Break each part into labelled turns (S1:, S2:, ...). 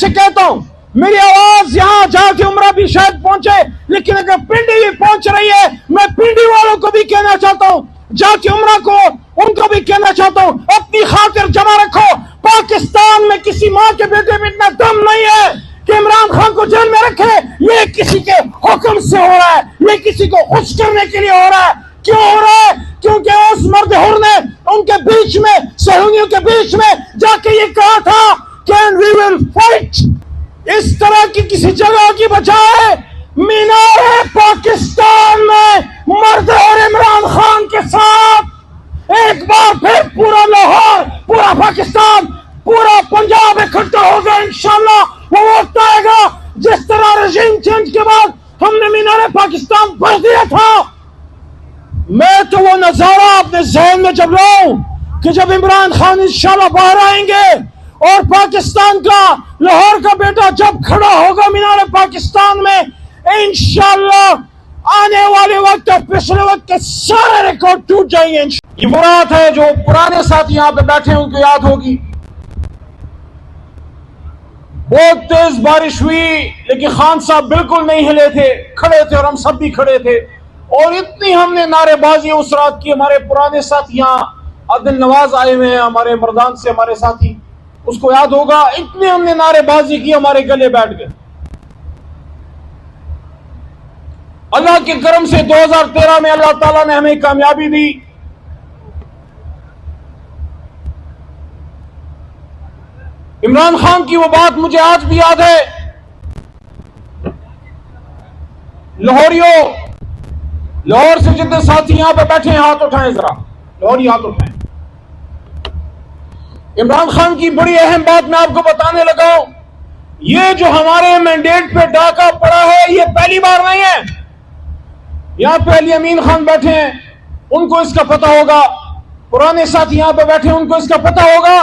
S1: سے کہتا ہوں میری آواز یہاں جاتی عمرہ بھی شاید پہنچے، لیکن اگر پنڈی بھی پہنچ رہی ہے، میں پنڈی والوں کو بھی کہنا چاہتا ہوں، جاتی عمرہ کو ان کو بھی کہنا چاہتا ہوں، اپنی خاطر جمع رکھو۔ پاکستان میں کسی ماں کے بیٹے میں اتنا دم نہیں ہے کہ عمران خان کو جیل میں رکھے۔ یہ کسی کے حکم سے ہو رہا ہے، یہ کسی کو خوش کرنے کے لیے ہو رہا ہے۔ کیوں ہو رہا ہے؟ کیونکہ اس مرد حر نے ان کے بیچ میں، صہیونیوں کے بیچ میں جا کے یہ کہا تھا کہ we will fight۔ اس طرح کی کسی جگہ کی بجائے مینار پاکستان میں مرد اور عمران خان کے ساتھ ایک بار پھر پورا لاہور، پورا پاکستان، پورا پنجاب اکٹھا ہوگا۔ انشاءاللہ وہ وقت آئے گا جس طرح رژیم چینج کے بعد ہم نے مینار پاکستان بھر دیا تھا۔ میں تو وہ نظارہ اپنے ذہن میں جب لاؤں کہ جب عمران خان انشاءاللہ باہر آئیں گے اور پاکستان کا، لاہور کا بیٹا جب کھڑا ہوگا مینار پاکستان میں، انشاءاللہ آنے والے وقت اور پچھلے وقت کے سارے ریکارڈ ٹوٹ جائیں گے۔ یہ وہ رات ہے جو پرانے ساتھی یہاں پہ بیٹھے ہیں ان کو یاد ہوگی۔ بہت تیز بارش ہوئی لیکن خان صاحب بالکل نہیں ہلے تھے، کھڑے تھے اور ہم سب بھی کھڑے تھے، اور اتنی ہم نے نعرے بازی اس رات کی۔ ہمارے پرانے ساتھی یہاں عادل نواز آئے ہوئے ہیں ہمارے مردان سے، ہمارے ساتھی، اس کو یاد ہوگا، اتنی ہم نے نعرے بازی کی، ہمارے گلے بیٹھ گئے۔ اللہ کے کرم سے 2013 میں اللہ تعالیٰ نے ہمیں کامیابی دی۔ عمران خان کی وہ بات مجھے آج بھی یاد ہے، لاہوریوں، لاہور سے جتنے ساتھی یہاں پہ بیٹھے ہیں ہاتھ اٹھائیں، ذرا لاہوری ہاتھ اٹھائیں۔ عمران خان کی بڑی اہم بات میں آپ کو بتانے لگا ہوں، یہ جو ہمارے مینڈیٹ پہ ڈاکہ پڑا ہے یہ پہلی بار نہیں ہے۔ یہاں پہ علی امین خان بیٹھے ہیں، ان کو اس کا پتہ ہوگا، پرانے ساتھی یہاں پہ بیٹھے ہیں ان کو اس کا پتہ ہوگا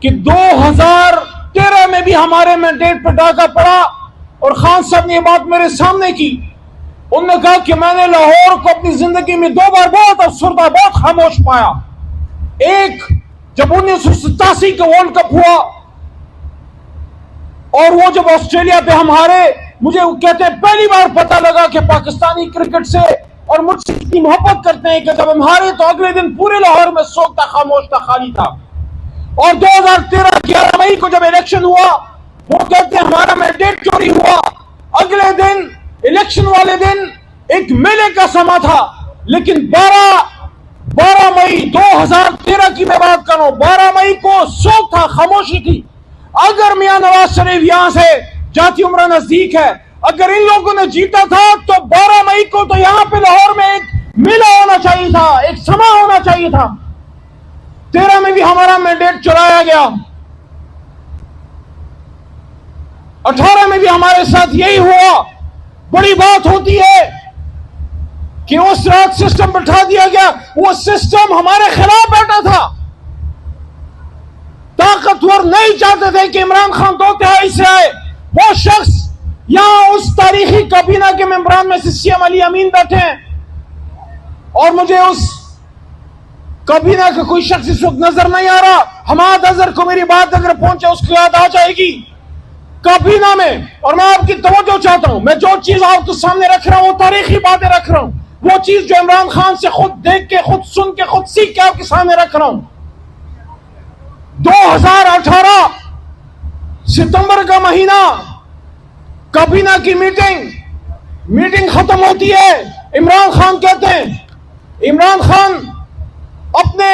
S1: کہ 2013 میں بھی ہمارے مینڈیٹ پہ ڈاکہ پڑا، اور خان صاحب نے یہ بات میرے سامنے کی۔ انہوں نے کہا کہ میں نے لاہور کو اپنی زندگی میں 2 بار بہت افسردہ، بہت خاموش پایا۔ ایک جب 1987 کا ورلڈ کپ ہوا اور وہ جب آسٹریلیا پہ ہم ہارے، مجھے وہ کہتے ہیں پہلی بار پتہ لگا کہ پاکستانی کرکٹ سے اور مجھ سے اتنی محبت کرتے ہیں کہ جب ہم ہارے تو اگلے دن پورے لاہور میں سوگ تھا، خاموش تھا، خالی تھا۔ اور 2013 11 مئی کو جب الیکشن ہوا، وہ کہتے ہیں ہمارا مینڈیٹ چوری ہوا۔ اگلے دن، الیکشن والے دن ایک میلے کا سما تھا، لیکن 12 مئی 2013 کی میں بات کر رہا ہوں، 12 مئی کو سوگ تھا، خاموشی تھی۔ اگر میاں نواز شریف یہاں سے جاتی عمرہ نزدیک ہے، اگر ان لوگوں نے جیتا تھا تو 12 مئی کو تو یہاں پہ لاہور میں ایک میلہ ہونا چاہیے تھا، ایک سما ہونا چاہیے تھا۔ 13 میں بھی ہمارا مینڈیٹ چرایا گیا، 18 میں بھی ہمارے ساتھ یہی ہوا۔ بڑی بات ہوتی ہے کہ اس رات سسٹم بٹھا دیا گیا، وہ سسٹم ہمارے خلاف بیٹھا تھا۔ طاقتور نہیں چاہتے تھے کہ عمران خان 2/3 سے آئے۔ وہ شخص یہاں اس تاریخی کابینہ کے ممبران میں سے CM علی امین بیٹھے ہیں، اور مجھے اس کابینہ کا کوئی شخص اس وقت نظر نہیں آ رہا۔ حماد اظہر کو میری بات اگر پہنچے اس کو یاد آ جائے گی کابینہ میں۔ اور میں آپ کی توجہ چاہتا ہوں، میں جو چیز آپ کے سامنے رکھ رہا ہوں وہ تاریخی باتیں رکھ رہا ہوں، وہ چیز جو عمران خان سے خود دیکھ کے، خود سن کے، خود سیکھ کے آپ کے سامنے رکھ رہا ہوں۔ 2018 ستمبر کا مہینہ، کابینہ کی میٹنگ ختم ہوتی ہے، عمران خان کہتے ہیں، عمران خان اپنے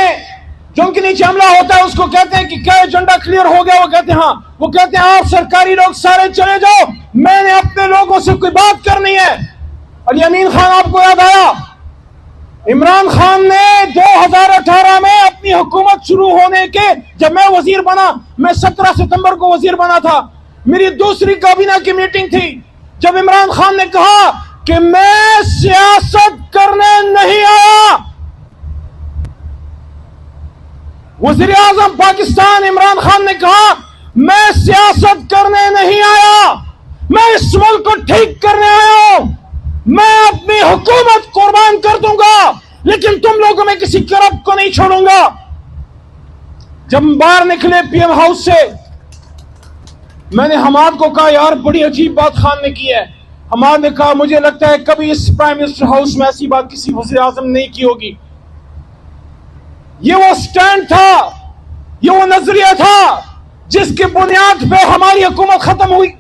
S1: جو ان کے نیچے عملہ ہوتا ہے اس کو کہتے ہیں کہ کیا ایجنڈا کلیئر ہو گیا؟ وہ کہتے ہیں ہاں۔ وہ کہتے ہیں آپ سرکاری لوگ سارے چلے جاؤ، میں نے اپنے لوگوں سے کوئی بات کرنی ہے۔ علی امین خان آپ کو یاد آیا، عمران خان نے 2018 میں اپنی حکومت شروع ہونے کے، جب میں وزیر بنا، میں 17 ستمبر کو وزیر بنا تھا، میری دوسری کابینہ کی میٹنگ تھی، جب عمران خان نے کہا کہ میں سیاست کرنے نہیں آیا۔ وزیر اعظم پاکستان عمران خان نے کہا میں سیاست کرنے نہیں آیا، میں اس ملک کو ٹھیک کرنے آیا ہوں، میں اپنی حکومت قربان کر دوں گا لیکن تم لوگوں میں کسی کرپٹ کو نہیں چھوڑوں گا۔ جب باہر نکلے پی ایم ہاؤس سے، میں نے حماد کو کہا یار بڑی عجیب بات خان نے کی ہے. حماد نے کہا مجھے لگتا ہے کبھی اس پرائم منسٹر ہاؤس میں ایسی بات کسی وزیر اعظم نے نہیں کی ہوگی. یہ وہ سٹینڈ تھا, یہ وہ نظریہ تھا جس کی بنیاد پہ ہماری حکومت ختم ہوئی.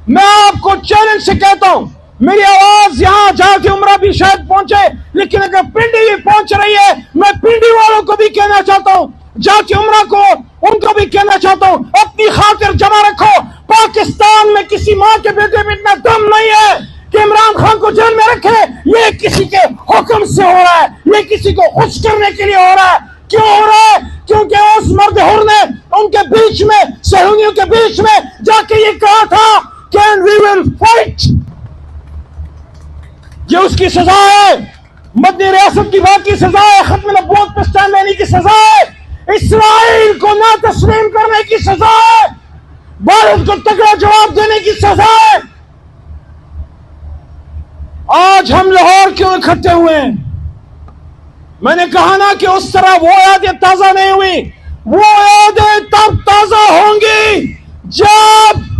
S1: میں آپ کو چیلنج سے کہتا ہوں, میری آواز یہاں جا کے عمرہ بھی شاید پہنچے, لیکن اگر پنڈی بھی پہنچ رہی ہے, میں پنڈی والوں کو بھی کہنا چاہتا ہوں, جا کے عمرہ کو ان کو بھی کہنا چاہتا ہوں, اپنی خاطر جمع رکھو. پاکستان میں کسی ماں کے بیٹے میں اتنا دم نہیں ہے کہ عمران خان کو جیل میں رکھے. یہ کسی کے حکم سے ہو رہا ہے, یہ کسی کو خوش کرنے کے لیے ہو رہا ہے. کیوں ہو رہا ہے؟ کیونکہ اس مرد حر نے ان کے بیچ میں, صہیونیوں کے بیچ میں جا کے یہ کہا تھا کہ we will fight. یہ اس کی سزا ہے, مدنی ریاست کی بات کی سزا ہے, ختم نبوت پہ سٹینڈ لینے کی سزا ہے, اسرائیل کو نہ تسلیم کرنے کی سزا ہے, بھارت کو تگڑا جواب دینے کی سزا ہے. آج ہم لاہور کیوں اکٹھے ہوئے ہیں؟ میں نے کہا نا کہ اس طرح وہ یادیں تازہ نہیں ہوئی, وہ یادیں تب تازہ ہوں گی جب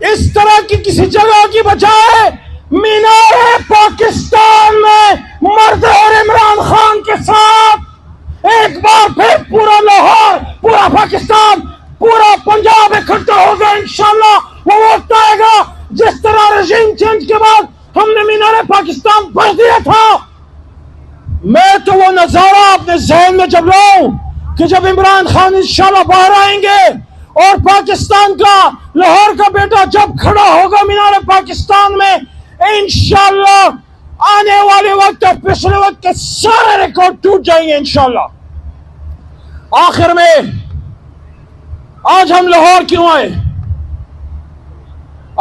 S1: اس طرح کی کسی جگہ کی بجائے مینار پاکستان میں مرد اور عمران خان کے ساتھ ایک بار پھر پورا لاہور, پورا پاکستان, پورا پنجاب اکٹھا ہوگا. انشاءاللہ وہ وقت آئے گا جس طرح رژیم چینج کے بعد ہم نے مینار پاکستان بھر دیا تھا. میں تو وہ نظارہ اپنے ذہن میں جب لاؤں کہ جب عمران خان انشاءاللہ باہر آئیں گے اور پاکستان کا, لاہور کا بیٹا جب کھڑا ہوگا مینار پاکستان میں, انشاءاللہ آنے والے وقت اور پچھلے وقت کے سارے ریکارڈ ٹوٹ جائیں گے انشاءاللہ. آخر میں آج ہم لاہور کیوں آئے؟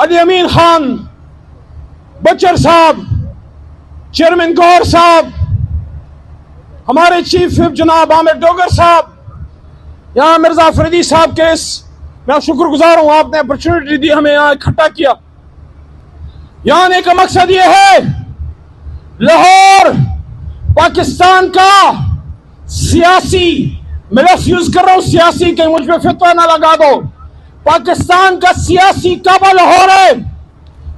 S1: علی امین خان بچر صاحب, چیئرمین گور صاحب, ہمارے چیف وپ جناب عامر ڈوگر صاحب, یہاں مرزا فریدی صاحب کے میں شکر گزار ہوں, آپ نے اپرچونٹی دی ہمیں یہاں اکٹھا کیا. یہاں آنے کا مقصد یہ ہے لاہور پاکستان کا سیاسی, میں لفظ یوز کر رہا ہوں سیاسی, کہ مجھ پہ فتویٰ نہ لگا دو, پاکستان کا سیاسی کعبہ لاہور ہے.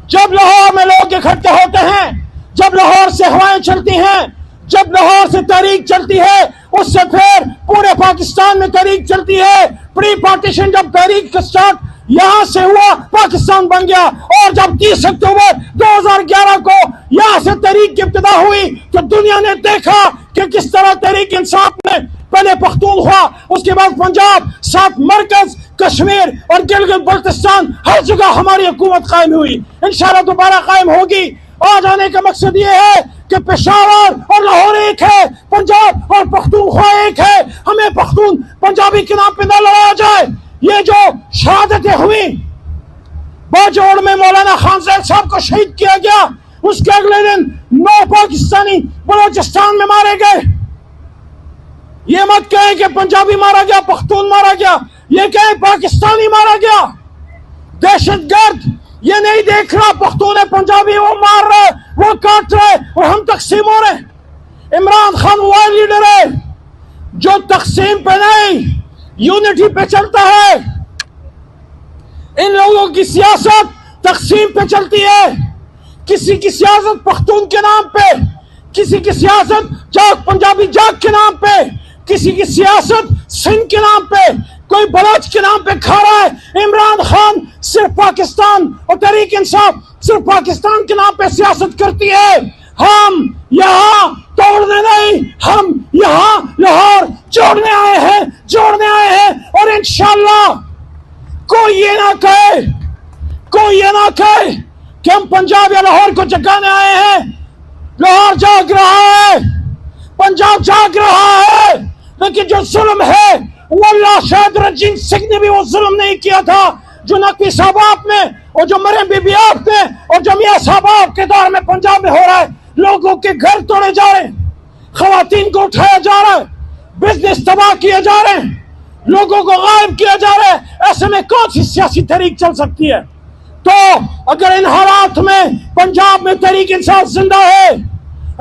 S1: جب لاہور میں لوگ اکٹھے ہوتے ہیں, جب لاہور سے ہوائیں چلتی ہیں, جب لاہور سے تحریک چلتی ہے, اس سے پھر پورے پاکستان میں تحریک چلتی ہے. پری پارٹیشن جب تحریک کا سٹارٹ یہاں سے ہوا, پاکستان بن گیا, اور جب 30 اکتوبر 2011 کو یہاں سے تحریک کی ابتدا ہوئی تو دنیا نے دیکھا کہ کس طرح تحریک انصاف میں پہلے پختونخوا, اس کے بعد پنجاب, ساتھ مرکز, کشمیر اور گلگت بلتستان, ہر جگہ ہماری حکومت قائم ہوئی. انشاءاللہ دوبارہ قائم ہوگی. آج آنے کا مقصد یہ ہے کہ پشاور اور لاہور ایک ہے, پنجاب اور پختونخوا ایک ہے. ہمیں پختون پنجابی کے نام پہ نہ لڑایا جائے. یہ جو شہادتیں ہوئی, باجوڑ میں مولانا خان زید صاحب کو شہید کیا گیا, اس کے اگلے دن 9 پاکستانی بلوچستان میں مارے گئے. یہ مت کہیں کہ پنجابی مارا گیا, پختون مارا گیا, یہ کہیں پاکستانی مارا گیا. دہشت گرد یہ نہیں دیکھ رہا پختون ہے پنجابی, وہ مار رہے, وہ کاٹ رہے اور ہم تقسیم ہو رہے. عمران خان وہ لیڈر ہے جو تقسیم پہ نہیں, یونٹی پہ چلتا ہے. ان لوگوں کی سیاست تقسیم پہ چلتی ہے. کسی کی سیاست پختون کے نام پہ, کسی کی سیاست جاگ پنجابی جاگ کے نام پہ, کسی کی سیاست سندھ کے نام پہ, کوئی بلوچ کے نام پہ کھا رہا ہے. عمران خان صرف پاکستان اور تحریک انصاف صرف پاکستان کے نام پہ سیاست کرتی ہے. ہم یہاں توڑنے نہیں, ہم یہاں لاہور جوڑنے آئے ہیں, جوڑنے آئے ہیں. اور انشاءاللہ کوئی یہ نہ کہے, کوئی یہ نہ کہے کہ ہم پنجاب یا لاہور کو جگانے آئے ہیں. لاہور جاگ رہا ہے, پنجاب جاگ رہا ہے, لیکن جو ظلم ہے وہ اللہ شاید رنجیت سنگھ نے بھی وہ ظلم نہیں کیا تھا جو نقوی صاحبات میں اور جو مریم بی بی آپ نے اور جو میاں صاحبات کے دور میں پنجاب میں ہو رہا ہے. لوگوں کے گھر توڑے جا رہے ہیں, خواتین کو اٹھایا جا رہا ہے, بزنس تباہ کیے جا رہے ہیں, لوگوں کو غائب کیا جا رہا ہے. ایسے میں کون سی سیاسی تحریک چل سکتی ہے؟ تو اگر ان حالات میں پنجاب میں تحریک انصاف زندہ ہے,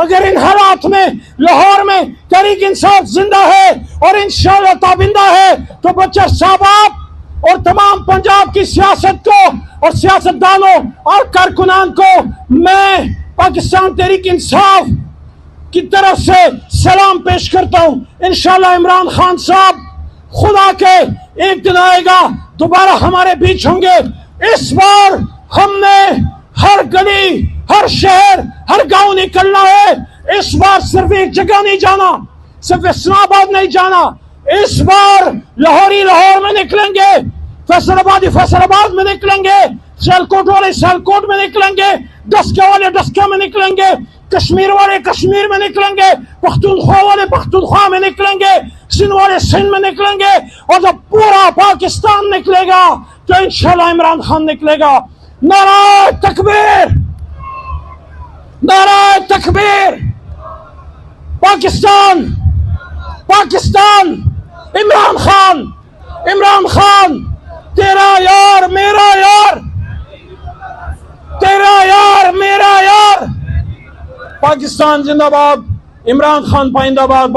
S1: اگر ان حالات میں لاہور میں تحریک انصاف زندہ ہے اور انشاءاللہ تابندہ ہے, تو بچر صاحب آپ اور تمام پنجاب کی سیاست کو اور سیاستدانوں اور کارکنان کو میں پاکستان تحریک انصاف کی طرف سے سلام پیش کرتا ہوں۔ انشاءاللہ عمران خان صاحب خدا کے ایک دن آئے گا، دوبارہ ہمارے بیچ ہوں گے۔ اس بار ہم نے ہر گلی، ہر شہر، ہر گاؤں نکلنا ہے۔ اس بار صرف ایک جگہ نہیں جانا، صرف اسلام آباد نہیں جانا، اس بار لاہوری لاہور میں نکلیں گے، فیصل آبادی فیصل آباد میں نکلیں گے، سیالکوٹ والے سیالکوٹ میں نکلیں گے، ڈسکہ والے ڈسکہ میں نکلیں گے، کشمیر والے کشمیر میں نکلیں گے، پختونخوا والے پختونخوا میں نکلیں گے، سندھ والے سندھ میں نکلیں گے، اور جب پورا پاکستان نکلے گا تو انشاءاللہ عمران خان نکلے گا۔ نعرہ تکبیر، نعرہ تکبیر، پاکستان، پاکستان، عمران خان، عمران خان، تیرا یار میرا یار، تیرا یار میرا یار۔ پاکستان زندہ باد، عمران خان پائندہ باد۔